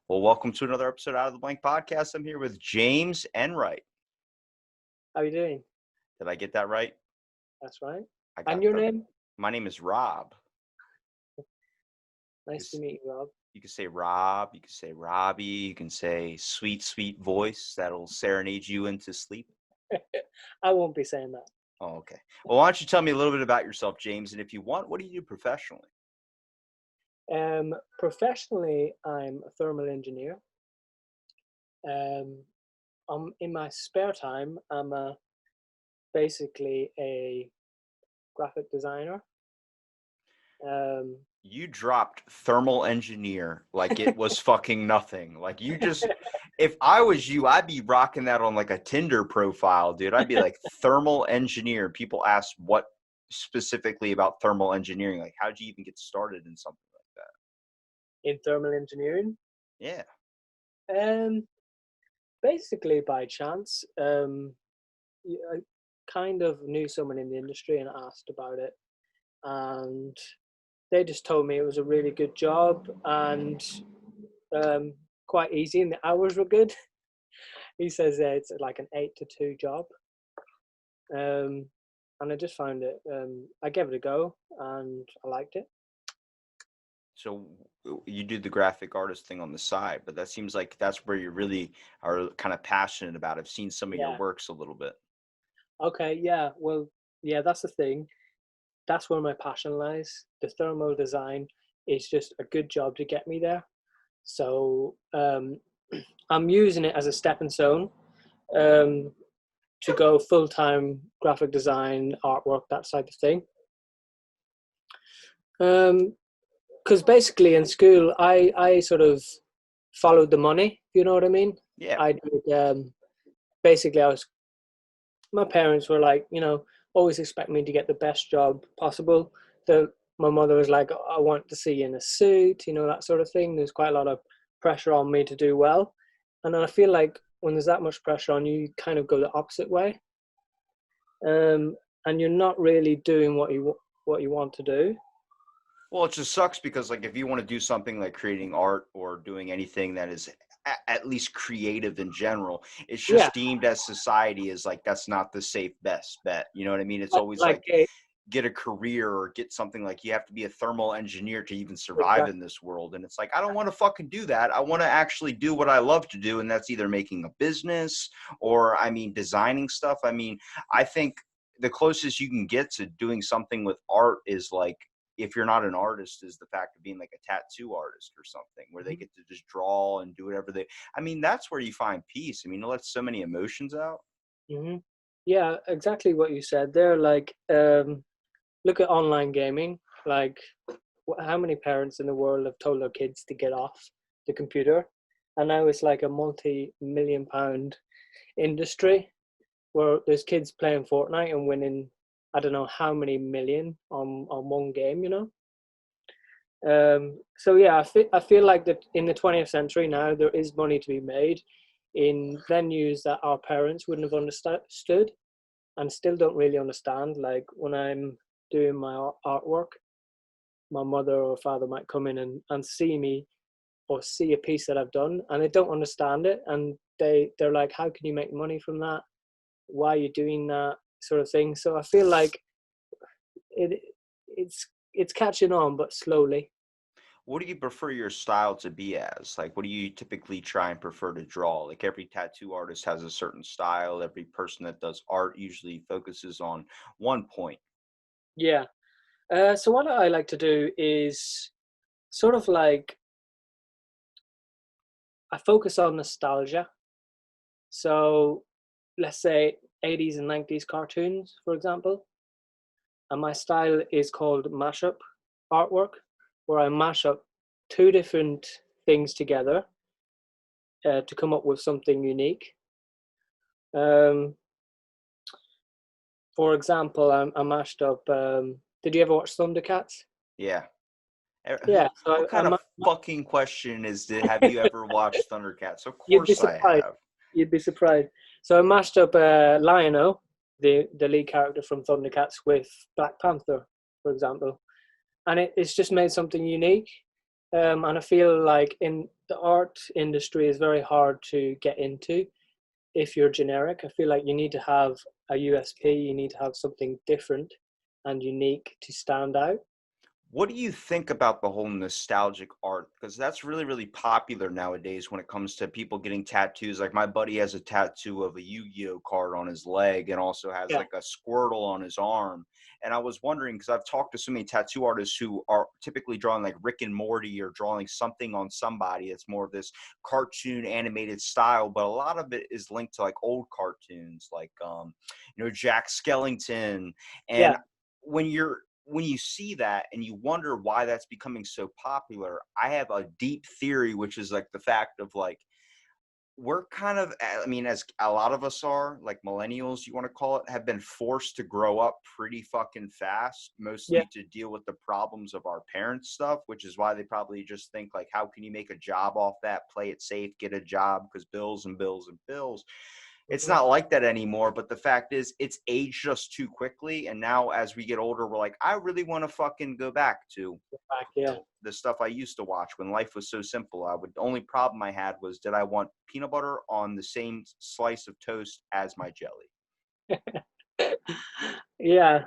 Well, welcome to another episode Out of the Blank podcast. I'm here with James Enright. How are you doing? Did I get that right? That's right. I And got your the. name? My name is Rob. Nice to meet you, Rob. You can say Rob. You can say Robbie. You can say sweet, sweet voice that'll serenade you into sleep. I won't be saying that. Oh, okay. Well, why don't you tell me a little bit about yourself, James? And if you want, what do you do professionally? Professionally, I'm a thermal engineer. In my spare time, I'm basically a graphic designer. You dropped thermal engineer like it was fucking nothing. Like you just, if I was you, I'd be rocking that on like a Tinder profile, dude. I'd be like thermal engineer. People ask what specifically about thermal engineering. Like, how'd you even get started in something like in thermal engineering. that? Yeah. Basically by chance. I kind of knew someone in the industry and asked about it, and they just told me it was a really good job and quite easy, and the hours were good. He says it's like an 8 to 2 job, and I just found it. I gave it a go, and I liked it. So you do the graphic artist thing on the side, but that seems like that's where you really are kind of passionate about. I've seen some of your Yeah. works a little bit. Okay. Yeah. Well. Yeah. That's the thing. That's where my passion lies. The thermal design is just a good job to get me there. So I'm using it as a stepping stone to go full-time graphic design, artwork, that type of thing. Because basically in school, I sort of followed the money. You know what I mean? Yeah. I did. Basically, my parents were like, always expect me to get the best job possible. My mother was like, I want to see you in a suit, that sort of thing. There's quite a lot of pressure on me to do well. And I feel like when there's that much pressure on you, you kind of go the opposite way. And you're not really doing what you want to do. Well, it just sucks because like if you want to do something like creating art or doing anything that is at least creative in general, it's just deemed as society as like that's not the safe best bet. You know what I mean? It's always like get a career or get something like you have to be a thermal engineer to even survive in this world. And it's like, I don't want to fucking do that. I want to actually do what I love to do. And that's either making a business or, designing stuff. I think the closest you can get to doing something with art is like, if you're not an artist, is the fact of being like a tattoo artist or something where they get to just draw and do whatever that's where you find peace. It lets so many emotions out. Mm-hmm. Yeah, exactly what you said there. Like, look at online gaming. Like, how many parents in the world have told their kids to get off the computer? And now it's like a multi-million-pound industry where there's kids playing Fortnite and winning, I don't know how many million on one game, So yeah, I feel like that in the 20th century now there is money to be made in venues that our parents wouldn't have understood and still don't really understand. Like when I'm doing my artwork, my mother or father might come in and see me or see a piece that I've done and they don't understand it, and they're like, how can you make money from that? Why are you doing that, sort of thing? So I feel like it's catching on, but slowly. What do you prefer your style to be as? Like, what do you typically try and prefer to draw? Like, every tattoo artist has a certain style. Every person that does art usually focuses on one point. Yeah. So what I like to do is sort of like, I focus on nostalgia. So let's say 80s and 90s cartoons, for example. And my style is called mashup artwork, where I mash up two different things together to come up with something unique. For example, I mashed up. Did you ever watch Thundercats? Yeah. Yeah. So What kind of fucking question is, have you ever watched Thundercats? Of course I have. You'd be surprised. So I mashed up Lion-O, the lead character from Thundercats, with Black Panther, for example. And it's just made something unique. And I feel like in the art industry is very hard to get into if you're generic. I feel like you need to have a USP, you need to have something different and unique to stand out. What do you think about the whole nostalgic art? Because that's really, really popular nowadays when it comes to people getting tattoos. Like my buddy has a tattoo of a Yu-Gi-Oh card on his leg and also has Yeah, like a Squirtle on his arm. And I was wondering, because I've talked to so many tattoo artists who are typically drawing like Rick and Morty or drawing something on somebody that's more of this cartoon animated style, but a lot of it is linked to like old cartoons, like Jack Skellington. And yeah, when you see that and you wonder why that's becoming so popular, I have a deep theory, which is like the fact of like, we're kind of, I mean, as a lot of us are, like millennials, you want to call it, have been forced to grow up pretty fucking fast, yeah, mostly to deal with the problems of our parents' stuff, which is why they probably just think like, how can you make a job off that? Play it safe, get a job, because bills and bills and bills. It's mhm, not like that anymore, but the fact is it's aged us too quickly, and now as we get older we're like, I really want to fucking go back to back, yeah. the stuff I used to watch when life was so simple. The only problem I had was, did I want peanut butter on the same slice of toast as my jelly? Yeah,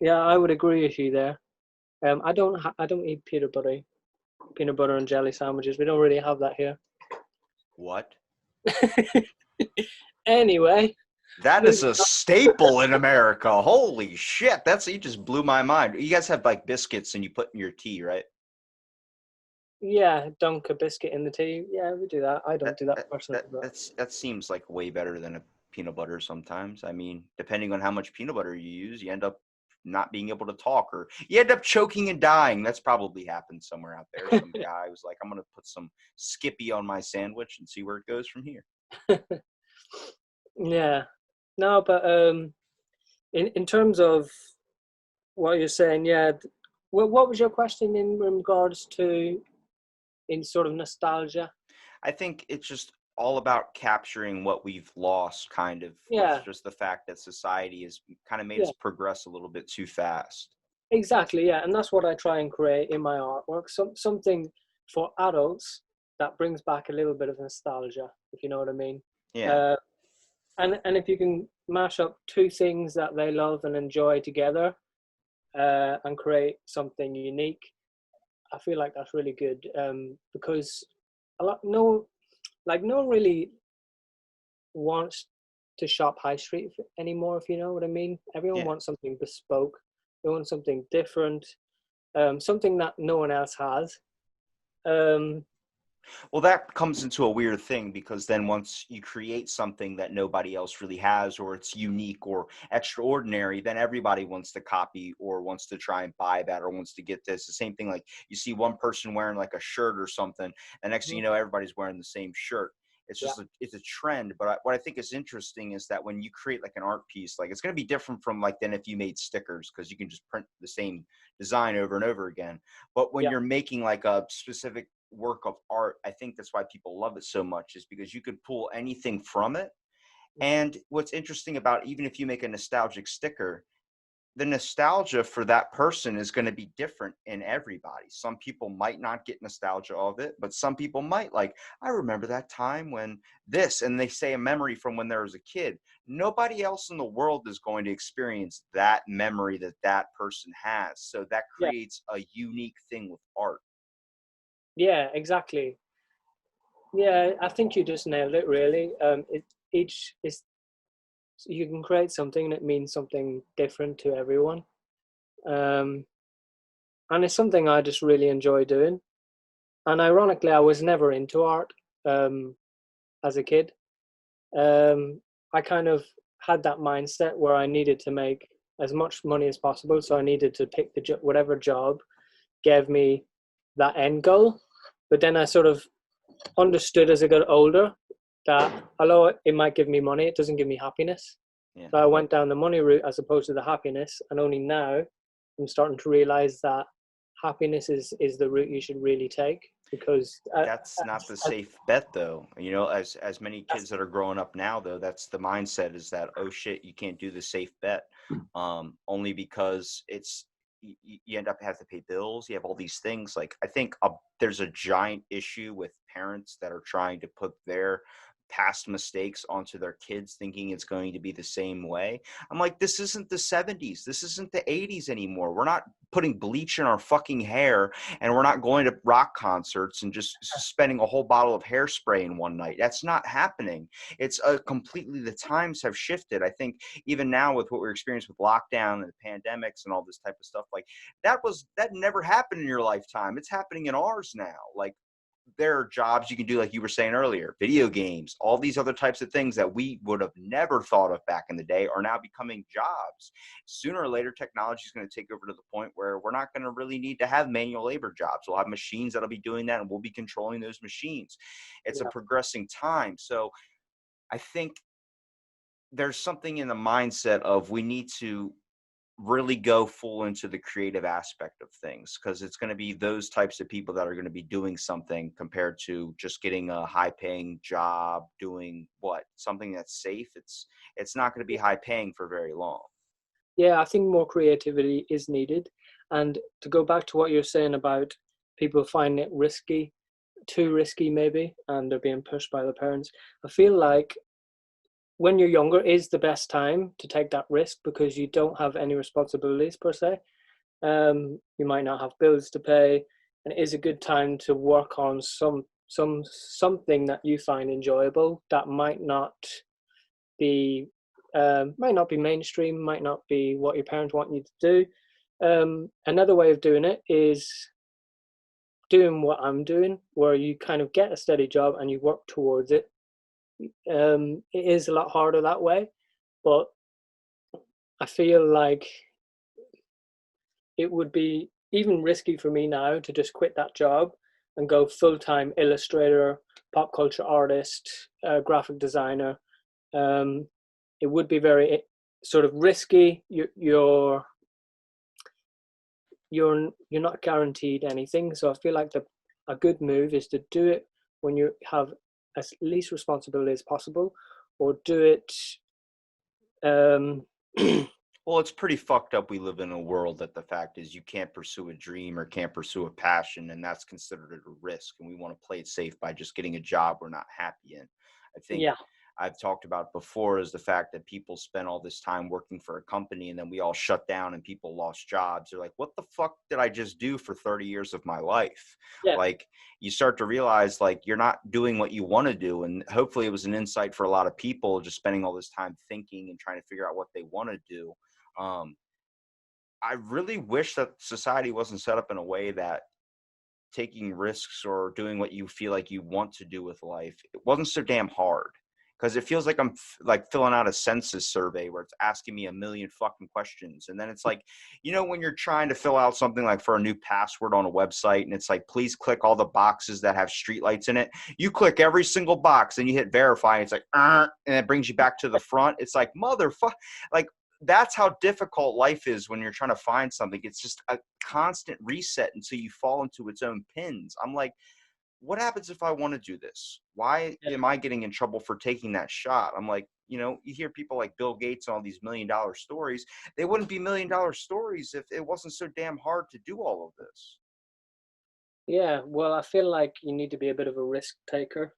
yeah, I would agree with you there. I don't eat peanut butter and jelly sandwiches. We don't really have that here. What? Anyway, That is moving a on. staple in America. Holy shit, you just blew my mind. You guys have like biscuits and you put in your tea, right? Yeah, dunk a biscuit in the tea. Yeah, we do that. I That don't do that that personally, that but that's that seems like way better than a peanut butter sometimes. I mean, depending on how much peanut butter you use, you end up not being able to talk, or you end up choking and dying. That's probably happened somewhere out there. Some guy was like, I'm gonna put some Skippy on my sandwich and see where it goes from here. yeah. No, but in terms of what you're saying, yeah. What was your question in regards to in sort of nostalgia? I think it's just all about capturing what we've lost, kind of, with Yeah, just the fact that society has kind of made yeah, us progress a little bit too fast. exactly. Yeah, and that's what I try and create in my artwork. Something for adults that brings back a little bit of nostalgia, if you know what I mean. Yeah. Uh, and if you can mash up two things that they love and enjoy together, and create something unique, I feel like that's really good. Because a lot no one really wants to shop high street anymore, if you know what I mean. Everyone Yeah. wants something bespoke. They want something different, something that no one else has. Um, Well, that comes into a weird thing, because then once you create something that nobody else really has, or it's unique or extraordinary, then everybody wants to copy or wants to try and buy that or wants to get this. The same thing, like you see one person wearing like a shirt or something, and next thing you know, everybody's wearing the same shirt. It's yeah, just it's a trend. But what I think is interesting is that when you create like an art piece, like it's going to be different from like than if you made stickers, because you can just print the same design over and over again. But when yeah, you're making like a specific work of art, I think that's why people love it so much, is because you could pull anything from it. mhm, And what's interesting about, even if you make a nostalgic sticker, the nostalgia for that person is going to be different in everybody. Some people might not get nostalgia of it, but some people might, like, I remember that time when this, and they say a memory from when there was a kid. Nobody else in the world is going to experience that memory that that person has. So that yeah, creates a unique thing with art. yeah, exactly. Yeah, I think you just nailed it. Really, each is you can create something and it means something different to everyone. Um, and it's something I just really enjoy doing. And ironically, I was never into art as a kid. I kind of had that mindset where I needed to make as much money as possible, so I needed to pick whatever job gave me that end goal. But then I sort of understood as I got older that although it might give me money, it doesn't give me happiness. Yeah. So I went down the money route as opposed to the happiness, and only now I'm starting to realize that happiness is the route you should really take because That's not the safe bet, though. As many kids that are growing up now, though, that's the mindset, is that, oh shit, you can't do the safe bet, only because you end up have to pay bills. You have all these things. Like, I think there's a giant issue with parents that are trying to put their past mistakes onto their kids, thinking it's going to be the same way. I'm like, this isn't the 70s. This isn't the 80s anymore. We're not putting bleach in our fucking hair, and we're not going to rock concerts and just spending a whole bottle of hairspray in one night. That's not happening. It's completely, the times have shifted. I think even now with what we're experiencing with lockdown and the pandemics and all this type of stuff, like that never happened in your lifetime. It's happening in ours now. Like, there are jobs you can do, like you were saying earlier, video games, all these other types of things that we would have never thought of back in the day are now becoming jobs. Sooner or later, technology is going to take over to the point where we're not going to really need to have manual labor jobs. We'll have machines that'll be doing that, and we'll be controlling those machines. It's a progressing time. So I think there's something in the mindset of we need to really go full into the creative aspect of things, because it's going to be those types of people that are going to be doing something compared to just getting a high paying job doing something that's safe. It's not going to be high paying for very long. Yeah, I think more creativity is needed. And to go back to what you're saying about people finding it risky, too risky maybe, and they're being pushed by their parents, I feel like when you're younger is the best time to take that risk, because you don't have any responsibilities per se. You might not have bills to pay, and it is a good time to work on something that you find enjoyable that might not be mainstream, might not be what your parents want you to do. Another way of doing it is doing what I'm doing, where you kind of get a steady job and you work towards it. It is a lot harder that way, but I feel like it would be even risky for me now to just quit that job and go full-time illustrator, pop culture artist, graphic designer. It would be very sort of risky. You're not guaranteed anything. So I feel like a good move is to do it when you have as least responsibility as possible, or do it. Well, it's pretty fucked up. We live in a world that the fact is you can't pursue a dream or can't pursue a passion, and that's considered a risk. And we want to play it safe by just getting a job we're not happy in. I think I've talked about before is the fact that people spend all this time working for a company, and then we all shut down and people lost jobs. They're like, what the fuck did I just do for 30 years of my life? Yeah. Like, you start to realize like you're not doing what you want to do. And hopefully it was an insight for a lot of people just spending all this time thinking and trying to figure out what they want to do. I really wish that society wasn't set up in a way that taking risks or doing what you feel like you want to do with life, it wasn't so damn hard. Because it feels like I'm like filling out a census survey where it's asking me a million fucking questions. And then it's like, when you're trying to fill out something like for a new password on a website, and it's like, please click all the boxes that have streetlights in it. You click every single box and you hit verify. And it's like, and it brings you back to the front. It's like, motherfucker. Like, that's how difficult life is when you're trying to find something. It's just a constant reset until you fall into its own pins. I'm like, what happens if I want to do this? Why am I getting in trouble for taking that shot? I'm like, you hear people like Bill Gates and all these $1 million stories. They wouldn't be $1 million stories if it wasn't so damn hard to do all of this. Yeah, well, I feel like you need to be a bit of a risk taker.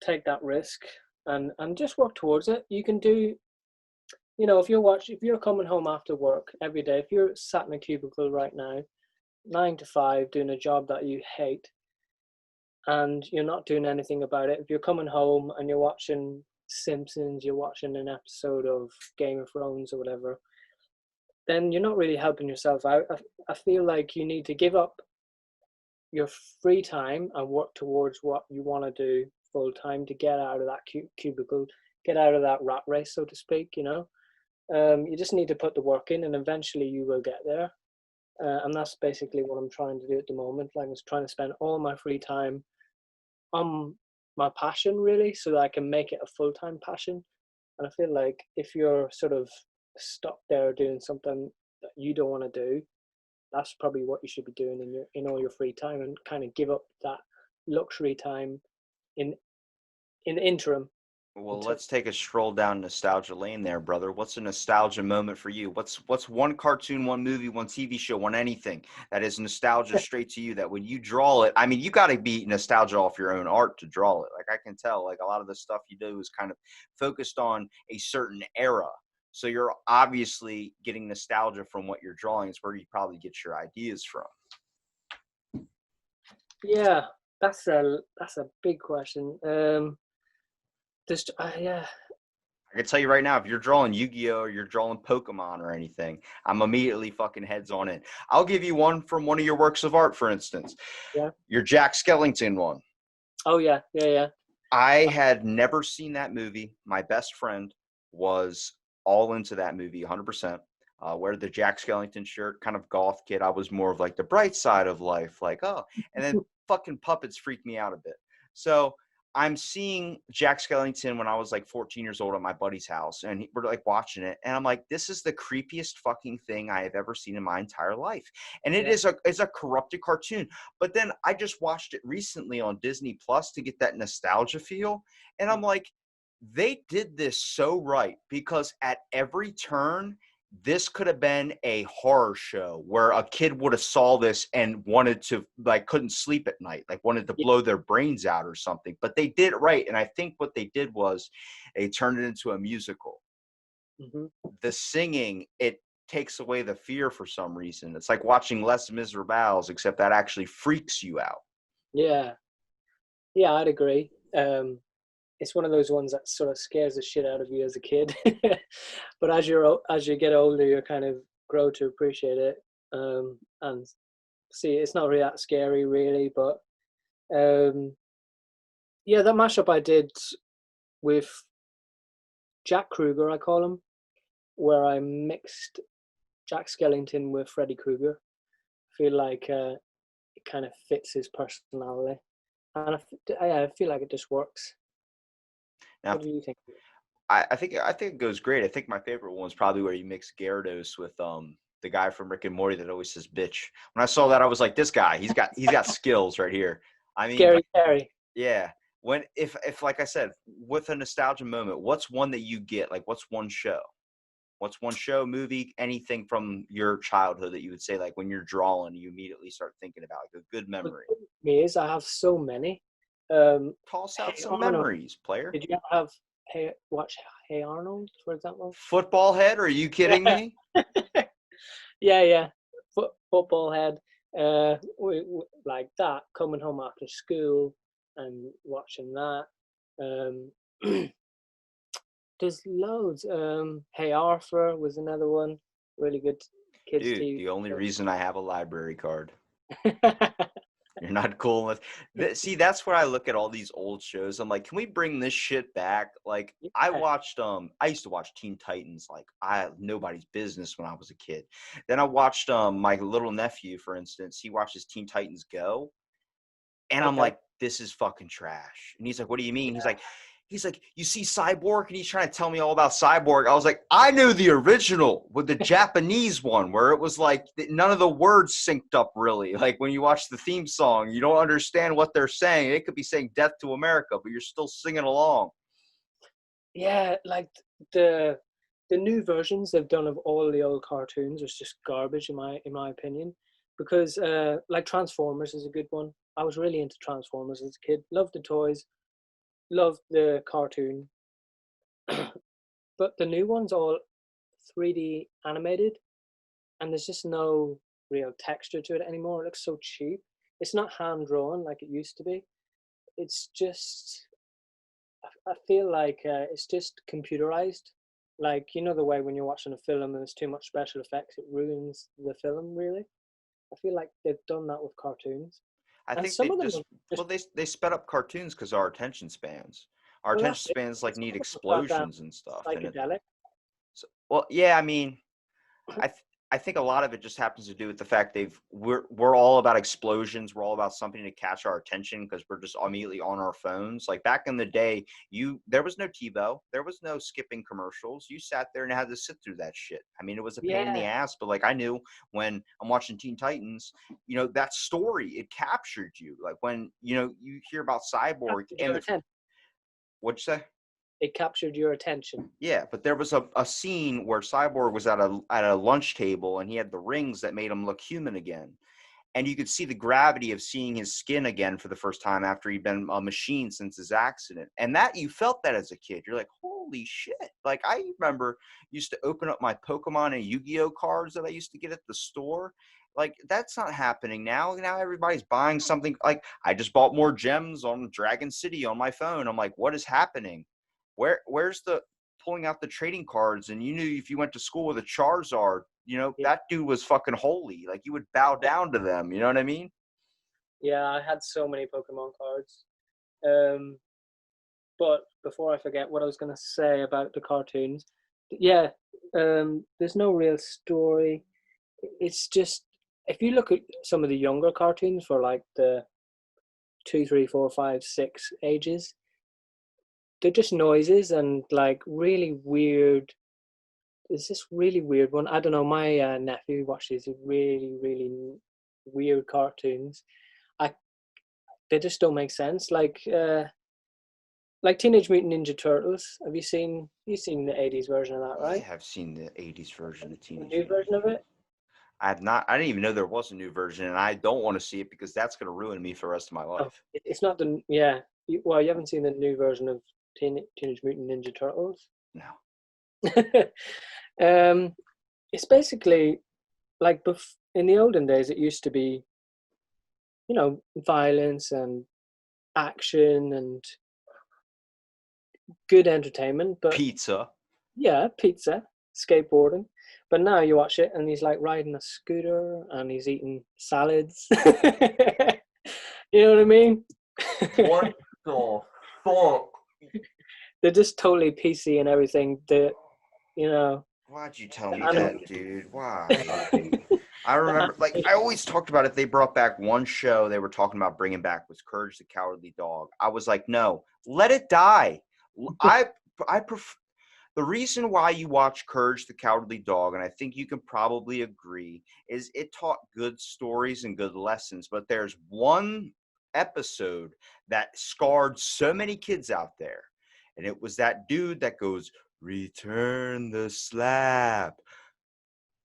Take that risk and just work towards it. You can do, if you're coming home after work every day, if you're sat in a cubicle right now, 9 to 5, doing a job that you hate, and you're not doing anything about it. If you're coming home and you're watching Simpsons, you're watching an episode of Game of Thrones or whatever, then you're not really helping yourself out. I feel like you need to give up your free time and work towards what you want to do full time to get out of that cubicle, get out of that rat race, so to speak. You just need to put the work in, and eventually you will get there. And that's basically what I'm trying to do at the moment. Like, I'm trying to spend all my free time on my passion, really, so that I can make it a full-time passion. And I feel like if you're sort of stuck there doing something that you don't want to do, that's probably what you should be doing in all your free time, and kind of give up that luxury time in the interim. Well, let's take a stroll down nostalgia lane there, brother. What's a nostalgia moment for you? What's one cartoon, one movie, one TV show, one anything that is nostalgia straight to you that when you draw it, I mean, you got to be nostalgia off your own art to draw it. Like I can tell, like a lot of the stuff you do is kind of focused on a certain era. So you're obviously getting nostalgia from what you're drawing. It's where you probably get your ideas from. Yeah, that's a big question. Just yeah, I can tell you right now, if you're drawing Yu-Gi-Oh! Or you're drawing Pokemon or anything, I'm immediately fucking heads on it. I'll give you one from one of your works of art, for instance. yeah. Your Jack Skellington one. Oh yeah, yeah. I had never seen that movie. My best friend was all into that movie, 100%. Wear the Jack Skellington shirt, kind of goth kid. I was more of like the bright side of life, like, oh, and then fucking puppets freaked me out a bit. So I'm seeing Jack Skellington when I was like 14 years old at my buddy's house, and we're like watching it, and I'm like, this is the creepiest fucking thing I have ever seen in my entire life. And it's a corrupted cartoon. But then I just watched it recently on Disney Plus to get that nostalgia feel, and I'm like, they did this so right, because at every turn, this could have been a horror show where a kid would have saw this and wanted to, like, couldn't sleep at night, like wanted to blow their brains out or something. But they did it right. And I think what they did was they turned it into a musical. Mm-hmm. The singing, it takes away the fear for some reason. It's like watching Les Miserables, except that actually freaks you out. Yeah, yeah, I'd agree. It's one of those ones that sort of scares the shit out of you as a kid, but as you get older, you kind of grow to appreciate it, and see it's not really that scary, really. But yeah, that mashup I did with Jack Kruger, I call him, where I mixed Jack Skellington with Freddy Krueger. I feel like it kind of fits his personality, and I feel like it just works. Now, What do you think? I think it goes great. I think my favorite one is probably where you mix Gyarados with the guy from Rick and Morty that always says bitch. When I saw that, I was like, this guy, he's got skills right here. I mean, Scary Terry. yeah. When if like I said, with a nostalgia moment, what's one that you get? Like, what's one show? What's one show, movie, anything from your childhood that you would say, like, when you're drawing, you immediately start thinking about, like, a good memory? Me is I have so many. Toss out Hey some Arnold. memories, player. Did you ever have watch Hey Arnold, for example? Football head? Are you kidding me? Yeah. Football head. Like that, coming home after school and watching that. There's loads. Hey Arthur was another one. Really good kids Dude, TV. the only reason I have a library card. You're not cool with see, that's where I look at all these old shows. I'm like, can we bring this shit back? Like, I watched I used to watch Teen Titans like nobody's business when I was a kid. Then I watched my little nephew, for instance, he watches Teen Titans Go, and I'm Okay. like, this is fucking trash. And he's like, what do you mean? He's like, you see Cyborg? And he's trying to tell me all about Cyborg. I was like, I knew the original with the Japanese one where it was like none of the words synced up really. Like when you watch the theme song, you don't understand what they're saying. It could be saying death to America, but you're still singing along. Yeah, like the new versions they've done of all the old cartoons is just garbage in my opinion. Because like Transformers is a good one. I was really into Transformers as a kid. Loved the toys, loved the cartoon. But the new one's all 3D animated, and there's just no real texture to it anymore. It looks so cheap. It's not hand drawn like it used to be. It's just I feel like it's just computerized. Like, you know, the way when you're watching a film and there's too much special effects, it ruins the film, really. I feel like they've done that with cartoons. I And think some they of them just, are just, well, they sped up cartoons because our attention spans. Our well, attention that's it. spans like Some need of them are that explosions and stuff. And psychedelic. well, yeah, I mean, I th- I think a lot of it just happens to do with the fact we're all about explosions. We're all about something to catch our attention because we're just immediately on our phones. Like back in the day, there was no TiVo, there was no skipping commercials. You sat there and had to sit through that shit. I mean, it was a pain in the Yeah. ass, but like I knew when I'm watching Teen Titans, that story, it captured you. Like when you hear about Cyborg Captured and your attention. what'd you say? It captured your attention. Yeah, but there was a scene where Cyborg was at a lunch table and he had the rings that made him look human again. And you could see the gravity of seeing his skin again for the first time after he'd been a machine since his accident. And that, you felt that as a kid. You're like, holy shit. Like, I remember used to open up my Pokemon and Yu-Gi-Oh cards that I used to get at the store. Like, that's not happening now. Now everybody's buying something. Like, I just bought more gems on Dragon City on my phone. I'm like, what is happening? Where's the pulling out the trading cards? And you knew if you went to school with a Charizard, that dude was fucking holy. Like, you would bow down to them. You know what I mean? Yeah, I had so many Pokemon cards. But before I forget what I was going to say about the cartoons, yeah, there's no real story. It's just, if you look at some of the younger cartoons for like the 2, 3, 4, 5, 6 ages, they're just noises and like really weird. There's this really weird one. I don't know. My nephew watches these really, really weird cartoons. They just don't make sense. Like Teenage Mutant Ninja Turtles. Have you seen? You've seen the '80s version of that, right? I have seen the '80s version of Teenage The new version of it. I have not. I didn't even know there was a new version, and I don't want to see it because that's going to ruin me for the rest of my life. Oh, it's not the yeah. You haven't seen the new version of Teenage Mutant Ninja Turtles? No. It's basically like in the olden days. It used to be, violence and action and good entertainment, but Pizza. yeah, pizza, skateboarding. But now you watch it and he's like riding a scooter and he's eating salads. You know what I mean? What the fuck? They're just totally PC and everything. Why'd you tell me that, dude? Why? I remember, I always talked about if they brought back one show they were talking about bringing back was Courage the Cowardly Dog. I was like, no, let it die. I prefer. The reason why you watch Courage the Cowardly Dog, and I think you can probably agree, is it taught good stories and good lessons. But there's one episode that scarred so many kids out there. And it was that dude that goes, "Return the slap."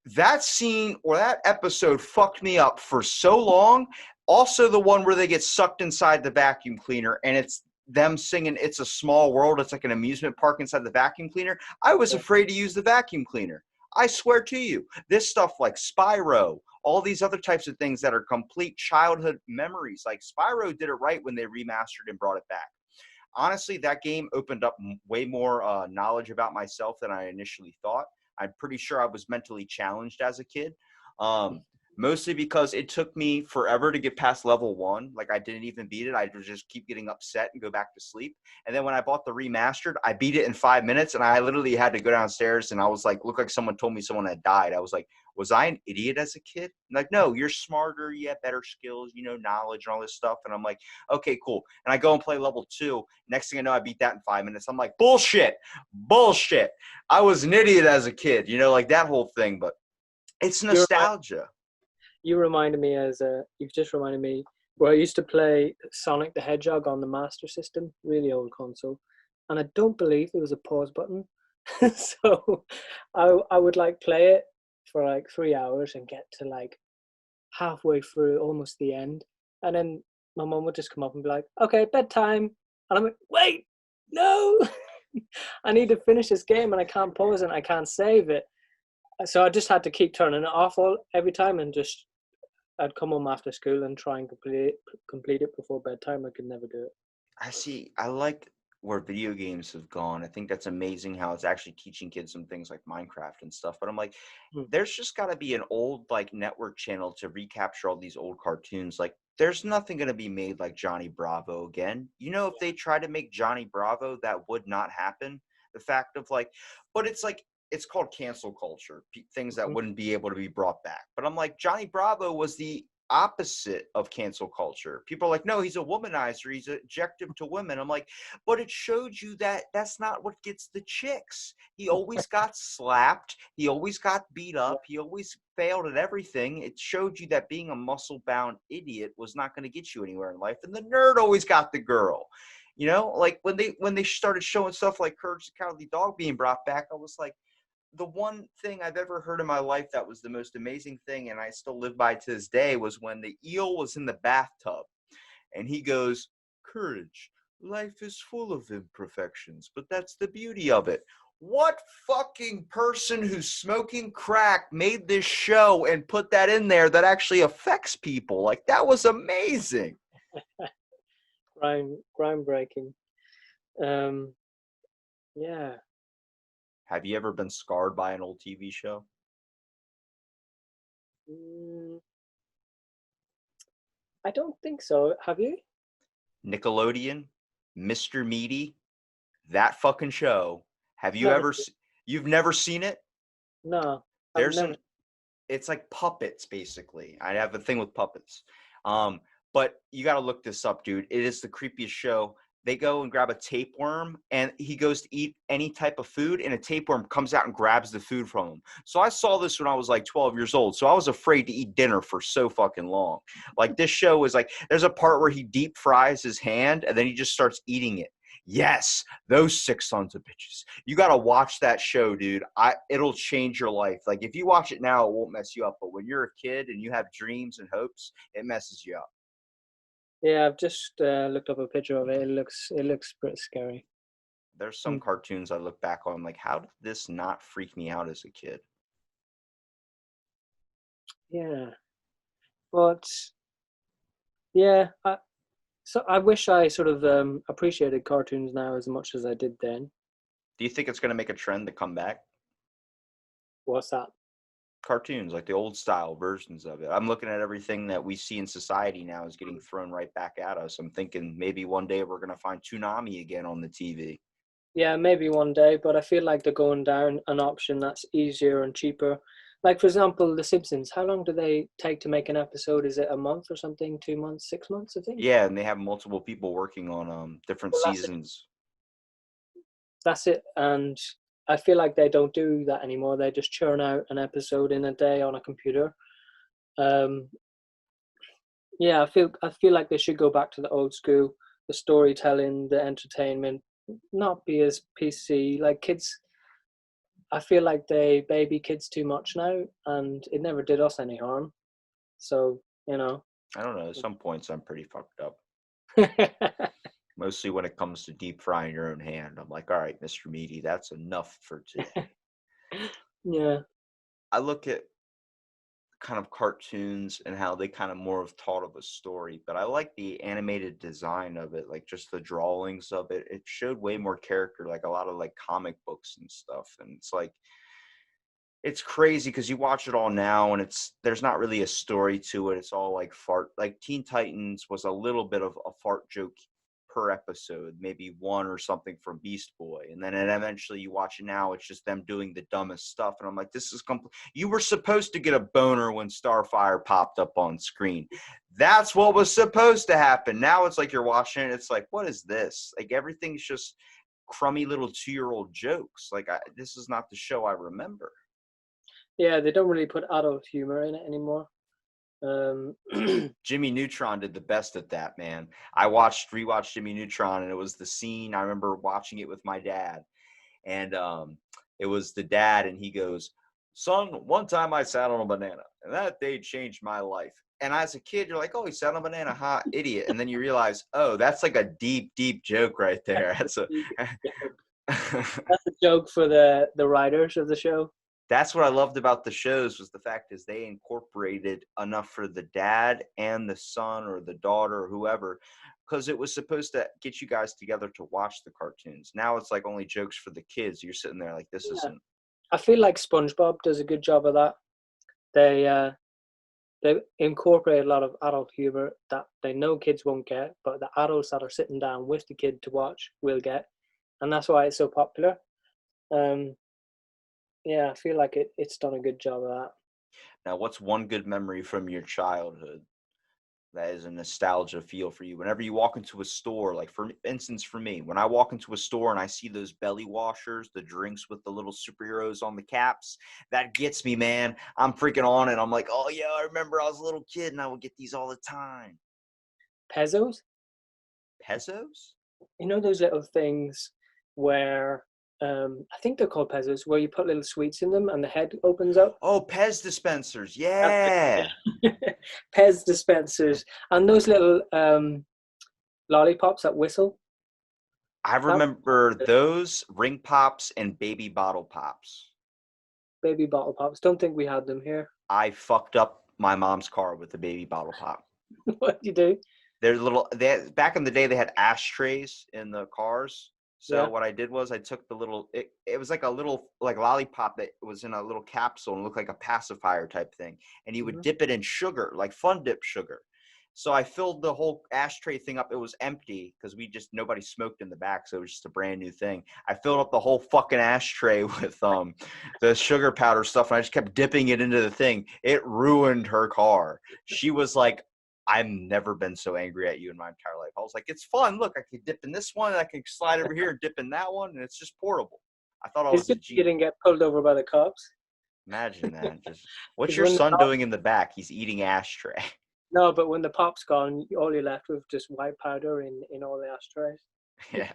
That scene or that episode fucked me up for so long. Also, the one where they get sucked inside the vacuum cleaner and it's them singing "It's a Small World." It's like an amusement park inside the vacuum cleaner. I was afraid to use the vacuum cleaner. I swear to you, this stuff like Spyro, all these other types of things that are complete childhood memories. Like Spyro did it right when they remastered and brought it back. Honestly, that game opened up way more knowledge about myself than I initially thought. I'm pretty sure I was mentally challenged as a kid. Mostly because it took me forever to get past level 1. Like, I didn't even beat it. I would just keep getting upset and go back to sleep. And then when I bought the remastered, I beat it in 5 minutes, and I literally had to go downstairs, and I was like, looked like someone told me someone had died. I was like, was I an idiot as a kid? I'm like, no, you're smarter. You have better skills, knowledge and all this stuff. And I'm like, okay, cool. And I go and play level 2. Next thing I know, I beat that in 5 minutes. I'm like, bullshit. I was an idiot as a kid, like that whole thing. But it's nostalgia. You've just reminded me where I used to play Sonic the Hedgehog on the Master System, really old console, and I don't believe there was a pause button. So I would play it for 3 hours and get to halfway through, almost the end, and then my mom would just come up and be like, "Okay, bedtime," and I'm like, "Wait, no, I need to finish this game and I can't pause it, I can't save it." So I just had to keep turning it off every time, and I'd come home after school and try and complete it before bedtime. I could never do it. I like where video games have gone. I think that's amazing how it's actually teaching kids some things like Minecraft and stuff. But I'm like, there's just got to be an old network channel to recapture all these old cartoons. Like, there's nothing going to be made like Johnny Bravo again. If they try to make Johnny Bravo, that would not happen. The fact of but it's called cancel culture, things that wouldn't be able to be brought back. But I'm like, Johnny Bravo was the opposite of cancel culture. People are like, no, he's a womanizer. He's objective to women. I'm like, but it showed you that that's not what gets the chicks. He always got slapped. He always got beat up. He always failed at everything. It showed you that being a muscle-bound idiot was not going to get you anywhere in life. And the nerd always got the girl. You know, like when they started showing stuff like Courage the Cowardly Dog being brought back, I was like, the one thing I've ever heard in my life that was the most amazing thing, and I still live by to this day, was when the eel was in the bathtub and he goes, "Courage, life is full of imperfections, but that's the beauty of it." What fucking person who's smoking crack made this show and put that in there that actually affects people? Like, that was amazing. Groundbreaking. Yeah. Have you ever been scarred by an old TV show? Mm, I don't think so. Have you? Nickelodeon, Mr. Meaty, that fucking show. Have you Never. ever you've never seen it? No, I've There's never. an It's like puppets basically. I have a thing with puppets. But you got to look this up, dude. It is the creepiest show. They go and grab a tapeworm and he goes to eat any type of food and a tapeworm comes out and grabs the food from him. So I saw this when I was like 12 years old. So I was afraid to eat dinner for so fucking long. Like, this show is like, there's a part where he deep fries his hand and then he just starts eating it. Yes, those sick sons of bitches. You got to watch that show, dude. It'll change your life. Like, if you watch it now, it won't mess you up. But when you're a kid and you have dreams and hopes, it messes you up. Yeah, I've just looked up a picture of it. It looks pretty scary. There's some cartoons I look back on, like, how did this not freak me out as a kid? Yeah, but yeah, so I wish I sort of appreciated cartoons now as much as I did then. Do you think it's going to make a trend to come back? What's that? Cartoons, like the old style versions of it. I'm looking at everything that we see in society now is getting thrown right back at us. I'm thinking maybe one day we're going to find Toonami again on the TV. Yeah, maybe one day, but I feel like they're going down an option that's easier and cheaper. Like, for example, The Simpsons. How long do they take to make an episode? Is it a month or something? 2 months, 6 months, I think? Yeah, and they have multiple people working on different Well, that's it. seasons. That's it. And I feel like they don't do that anymore. They just churn out an episode in a day on a computer. Um, yeah, I feel like they should go back to the old school, the storytelling, the entertainment, not be as PC. Like, kids, I feel like they baby kids too much now, and it never did us any harm. So, you know. I don't know. At some points, I'm pretty fucked up. Mostly when it comes to deep frying your own hand. I'm like, all right, Mr. Meaty, that's enough for today. Yeah. I look at kind of cartoons and how they kind of more have taught of a story, but I like the animated design of it, like just the drawings of it. It showed way more character, like a lot of like comic books and stuff. And it's like, it's crazy because you watch it all now and there's not really a story to it. It's all like fart. Like Teen Titans was a little bit of a fart joke per episode, maybe one or something from Beast Boy, and then eventually you watch it now, it's just them doing the dumbest stuff, and I'm like, this is complete. You were supposed to get a boner when Starfire popped up on screen. That's what was supposed to happen. Now it's like you're watching it, it's like, what is this? Like, everything's just crummy little 2-year-old jokes. Like, this is not the show I remember. Yeah, they don't really put adult humor in it anymore. Jimmy Neutron did the best at that, man. I rewatched Jimmy Neutron, and it was the scene. I remember watching it with my dad, and it was the dad, and he goes, "Son, one time I sat on a banana, and that day changed my life." And as a kid, you're like, "Oh, he sat on a banana, ha, idiot!" And then you realize, oh, that's like a deep, deep joke right there. That's a That's a joke for the writers of the show. That's what I loved about the shows, was the fact is they incorporated enough for the dad and the son or the daughter or whoever, because it was supposed to get you guys together to watch the cartoons. Now it's like only jokes for the kids. You're sitting there like, this Yeah. isn't. I feel like SpongeBob does a good job of that. They incorporate a lot of adult humor that they know kids won't get, but the adults that are sitting down with the kid to watch will get, and that's why it's so popular. Yeah, I feel like it's done a good job of that. Now, what's one good memory from your childhood that is a nostalgia feel for you? Whenever you walk into a store, like for instance, for me, when I walk into a store and I see those belly washers, the drinks with the little superheroes on the caps, that gets me, man. I'm freaking on it. I'm like, oh yeah, I remember I was a little kid and I would get these all the time. Pesos? Pesos? you know those little things where I think they're called pezzos, where you put little sweets in them and the head opens up. Oh, Pez dispensers. That's Yeah. it. Pez dispensers and those little lollipops that whistle. I That remember those ring pops and baby bottle pops. baby bottle pops. Don't think we had them here. I fucked up my mom's car with the baby bottle pop. What do you do? They're little. Back in the day, they had ashtrays in the cars. So Yeah. what I did was I took the little. It was like a little like lollipop that was in a little capsule and looked like a pacifier type thing, and you would Mhm. dip it in sugar, like Fun Dip sugar. So I filled the whole ashtray thing up. It was empty because nobody smoked in the back, so it was just a brand new thing. I filled up the whole fucking ashtray with the sugar powder stuff, and I just kept dipping it into the thing. It ruined her car. She was like, I've never been so angry at you in my entire life. I was like, it's fun. Look, I can dip in this one, and I can slide over here and dip in that one, and it's just portable. I thought I It's was a good you genius. didn't get pulled over by the cops. Imagine that. Just what's 'Cause your when the son cop, doing in the back? He's eating ashtray. no, but when the pop's gone, all you're left with just white powder in all the ashtrays. Yeah,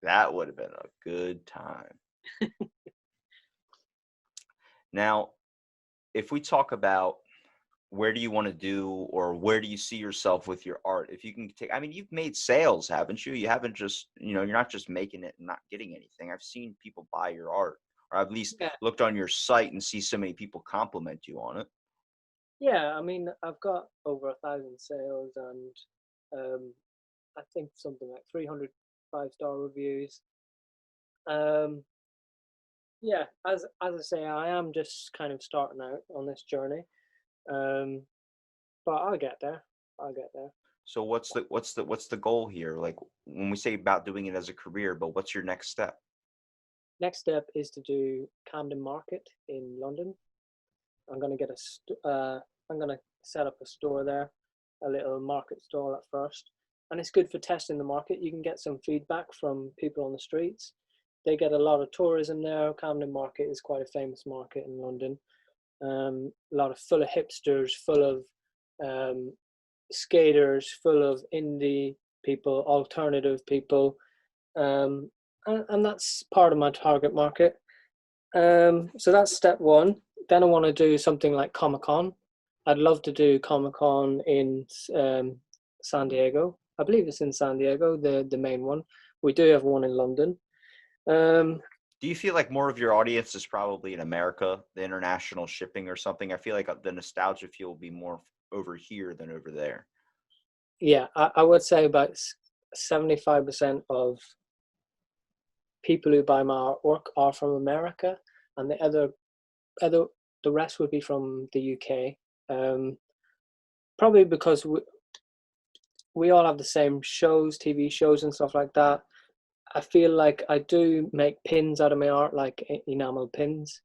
that would have been a good time. Now, if we talk about where do you want to do or where do you see yourself with your art? If you can take, I mean, you've made sales, haven't you? You haven't just, you're not just making it and not getting anything. I've seen people buy your art, or I've at least Yeah, looked on your site and see so many people compliment you on it. yeah. I mean, I've got over 1,000 sales and I think something like 300 5-star reviews. Um, yeah, as I say, I am just kind of starting out on this journey. Um, but I'll get there. I'll get there. So what's the goal here? Like when we say about doing it as a career, but what's your next step? Next step is to do Camden Market in London. I'm gonna get I'm gonna set up a store there, a little market stall at first, and it's good for testing the market. You can get some feedback from people on the streets. They get a lot of tourism there. Camden Market is quite a famous market in London. A lot of full of hipsters, full of um, skaters, full of indie people, alternative people, and that's part of my target market. So that's step one. Then I want to do something like Comic Con. I'd love to do Comic Con in San Diego. I believe it's in San Diego, the main one. We do have one in London. Um, Do you feel like more of your audience is probably in America, the international shipping or something? I feel like the nostalgia feel will be more over here than over there. yeah, I would say about 75% of people who buy my artwork are from America, and other the rest would be from the UK. Probably because we all have the same shows, TV shows, and stuff like that. I feel like I do make pins out of my art, like enamel pins,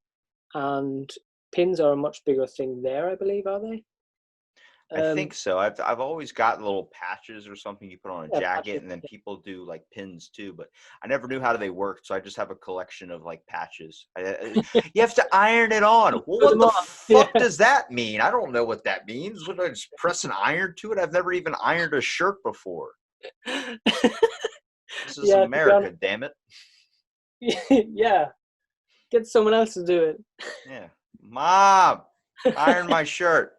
and pins are a much bigger thing there, I believe, are they? I think Um, so. I've always got little patches or something you put on a yeah, patches. jacket, and then people do like pins too. But I never knew how they worked, so I just have a collection of like patches. You have to iron it on. Well, Put what them the on. Yeah. fuck does that mean? I don't know what that means. What do I just press an iron to it? I've never even ironed a shirt before. This is Yeah, to be America, honest, damn it. yeah, get someone else to do it. Yeah, Mom, iron my shirt.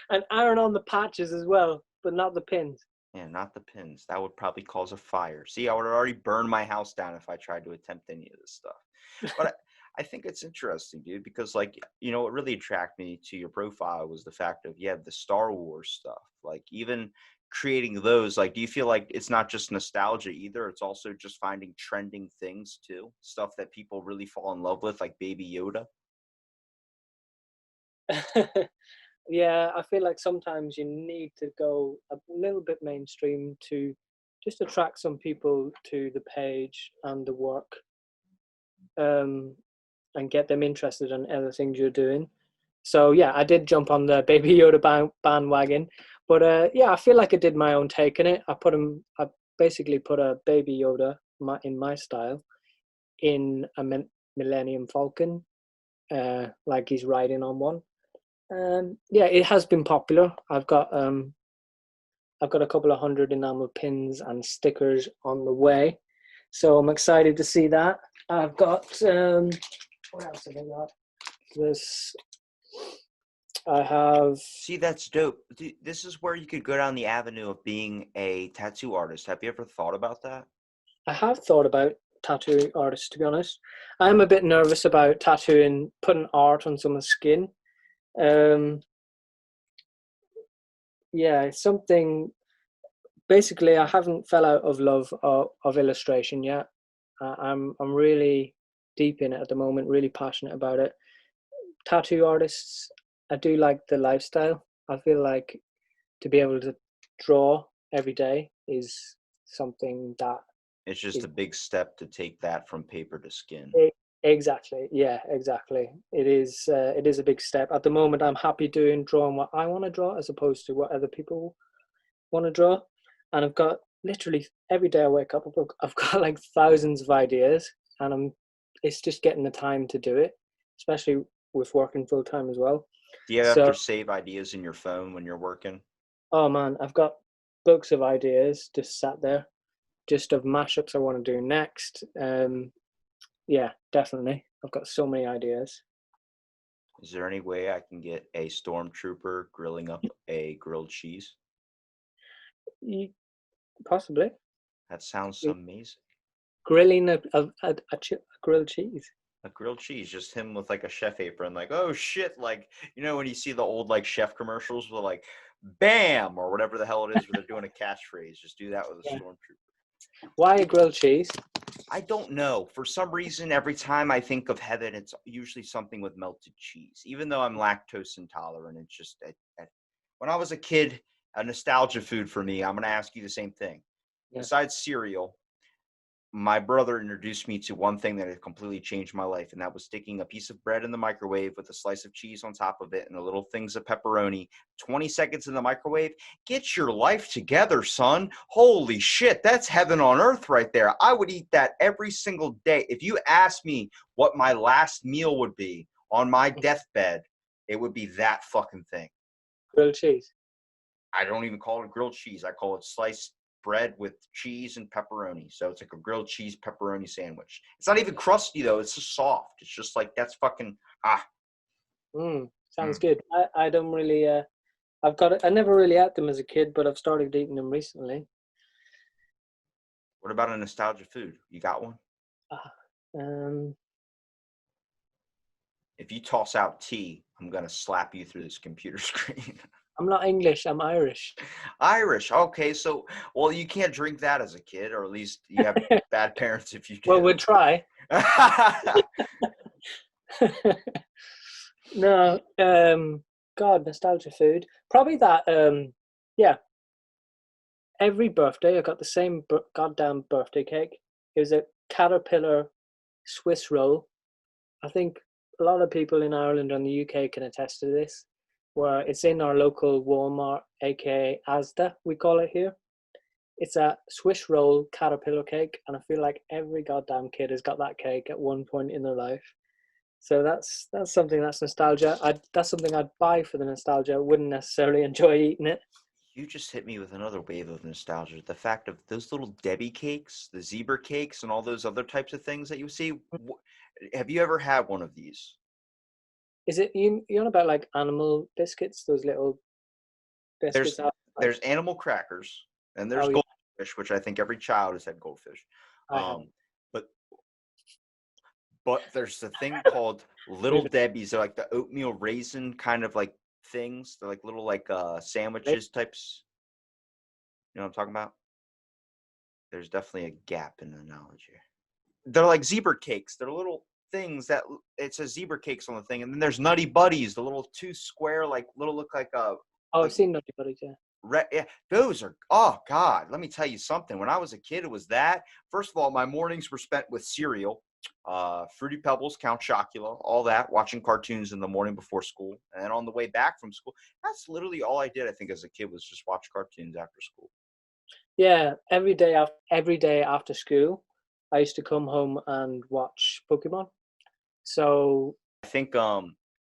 And iron on the patches as well, but not the pins. Yeah, not the pins. That would probably cause a fire. See, I would already burn my house down if I tried to attempt any of this stuff. But I think it's interesting, dude, because like, what really attracted me to your profile was the fact of, the Star Wars stuff. Like even creating those, like, do you feel like it's not just nostalgia either? It's also just finding trending things too, stuff that people really fall in love with, like Baby Yoda. Yeah, I feel like sometimes you need to go a little bit mainstream to just attract some people to the page and the work, um, and get them interested in other things you're doing. So yeah, I did jump on the Baby Yoda bandwagon, but yeah, I feel like I did my own take in it. I basically put a Baby Yoda in my style in a Millennium Falcon, like he's riding on one. Yeah, it has been popular. I've got I've got a couple of hundred enamel pins and stickers on the way. So I'm excited to see that. I've got, what else have I got? This, I have. See, that's dope. This is where you could go down the avenue of being a tattoo artist. Have you ever thought about that? I have thought about tattoo artists, to be honest. I'm a bit nervous about tattooing, putting art on someone's skin. Um, yeah, it's something. Basically, I haven't fell out of love of illustration yet. I'm really deep in it at the moment. Really passionate about it. Tattoo artists, I do like the lifestyle. I feel like to be able to draw every day is something that It's just is a big step to take that from paper to skin. exactly, yeah, exactly. It is a big step. At the moment, I'm happy drawing what I want to draw as opposed to what other people want to draw. And I've got literally every day I wake up, I've got like thousands of ideas, and it's just getting the time to do it, especially with working full time as well. Do you have So, to save ideas in your phone when you're working? oh man, I've got books of ideas just sat there, just of mashups I want to do next. Yeah, definitely. I've got so many ideas. Is there any way I can get a stormtrooper grilling up a grilled cheese? Possibly That sounds amazing. grilling a grilled cheese. A grilled cheese, just him with like a chef apron, like, oh shit, like, you know, when you see the old like chef commercials with like, bam, or whatever the hell it is where they're doing a catchphrase, just do that with a Yeah. stormtrooper. Why a grilled cheese? I don't know. For some reason, every time I think of heaven, it's usually something with melted cheese. Even though I'm lactose intolerant, it's just when I was a kid, a nostalgia food for me. I'm going to ask you the same thing. Yeah. Besides cereal, my brother introduced me to one thing that had completely changed my life, and that was sticking a piece of bread in the microwave with a slice of cheese on top of it and a little things of pepperoni. 20 seconds in the microwave. Get your life together, son. Holy shit, that's heaven on earth right there. I would eat that every single day. If you asked me what my last meal would be on my deathbed, it would be that fucking thing. Grilled cheese. I don't even call it grilled cheese. I call it sliced bread with cheese and pepperoni. So it's like a grilled cheese pepperoni sandwich. It's not even crusty though. It's just soft. It's just like that's fucking Sounds good. I don't really I've got it. I never really ate them as a kid, but I've started eating them recently. What about a nostalgia food? You got one? Um, If you toss out tea, I'm gonna slap you through this computer screen. I'm not English. I'm Irish. Irish. Okay, so well, you can't drink that as a kid, or at least you have bad parents if you Well, do. we'll try. No, God, nostalgia food. Probably that. Yeah. Every birthday, I got the same goddamn birthday cake. It was a caterpillar Swiss roll. I think a lot of people in Ireland and the UK can attest to this, where it's in our local Walmart, aka Asda, we call it here. It's a Swiss roll caterpillar cake, and I feel like every goddamn kid has got that cake at one point in their life. So that's something that's nostalgia. That's something I'd buy for the nostalgia. I wouldn't necessarily enjoy eating it. You just hit me with another wave of nostalgia. The fact of those little Debbie cakes, the zebra cakes, and all those other types of things that you see. Have you ever had one of these? Is it you on about like animal biscuits? Those little biscuits. There's animal crackers and there's Oh yeah, goldfish, which I think every child has had goldfish. I have. But there's the thing called Little Debbie's. They're like the oatmeal raisin kind of like things. They're like little like sandwiches types. You know what I'm talking about? There's definitely a gap in the knowledge here. They're like zebra cakes. They're little things that it says zebra cakes on the thing, and then there's Nutty Buddies, the little two square like little look like a. Oh, Like, I've seen Nutty Buddies, yeah. yeah, those are, oh God, let me tell you something. When I was a kid, it was that. First of all, my mornings were spent with cereal, Fruity Pebbles, Count Chocula, all that, watching cartoons in the morning before school. And then on the way back from school, that's literally all I did, I think, as a kid was just watch cartoons after school. Yeah, every day after school, I used to come home and watch Pokemon. So I think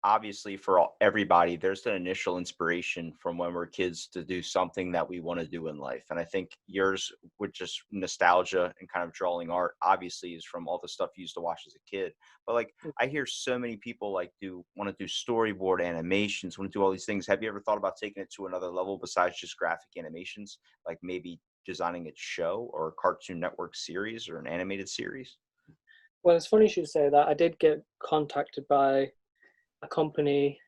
obviously for everybody, there's an initial inspiration from when we're kids to do something that we want to do in life. And I think yours, with just nostalgia and kind of drawing art, obviously is from all the stuff you used to watch as a kid. But like, I hear so many people like want to do storyboard animations, want to do all these things. Have you ever thought about taking it to another level besides just graphic animations? Like maybe designing a show or a Cartoon Network series or an animated series? Well, it's funny you should say that. I did get contacted by a company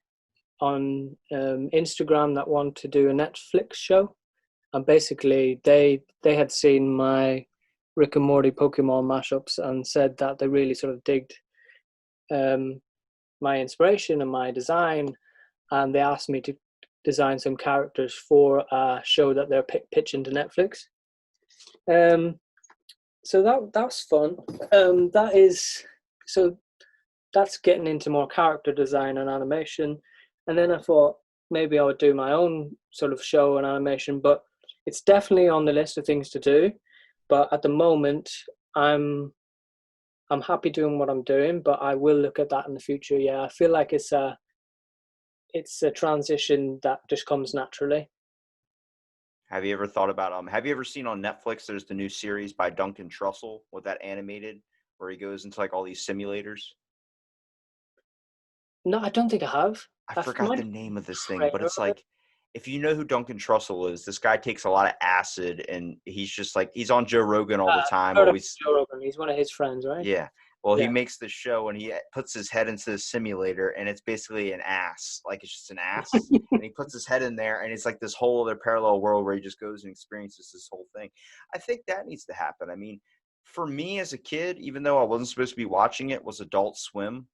on Instagram that wanted to do a Netflix show, and basically they had seen my Rick and Morty Pokemon mashups and said that they really sort of digged my inspiration and my design, and they asked me to design some characters for a show that they're pitching to Netflix. So that's fun. That's getting into more character design and animation. And then I thought maybe I would do my own sort of show and animation, but it's definitely on the list of things to do. But at the moment, I'm happy doing what I'm doing, but I will look at that in the future. Yeah, I feel like it's a transition that just comes naturally. Have you ever thought about have you ever seen on Netflix there's the new series by Duncan Trussell with that animated where he goes into like all these simulators? No, I don't think I have. I forgot the name of this thing, but it's Trailer. like, if you know who Duncan Trussell is, this guy takes a lot of acid and he's just like, he's on Joe Rogan all the time, Heard of always. Joe Rogan. He's one of his friends, right? Yeah. Well, he Yeah. makes this show and he puts his head into the simulator and it's basically an ass. Like it's just an ass. And he puts his head in there and it's like this whole other parallel world where he just goes and experiences this whole thing. I think that needs to happen. I mean, for me as a kid, even though I wasn't supposed to be watching it, was Adult Swim.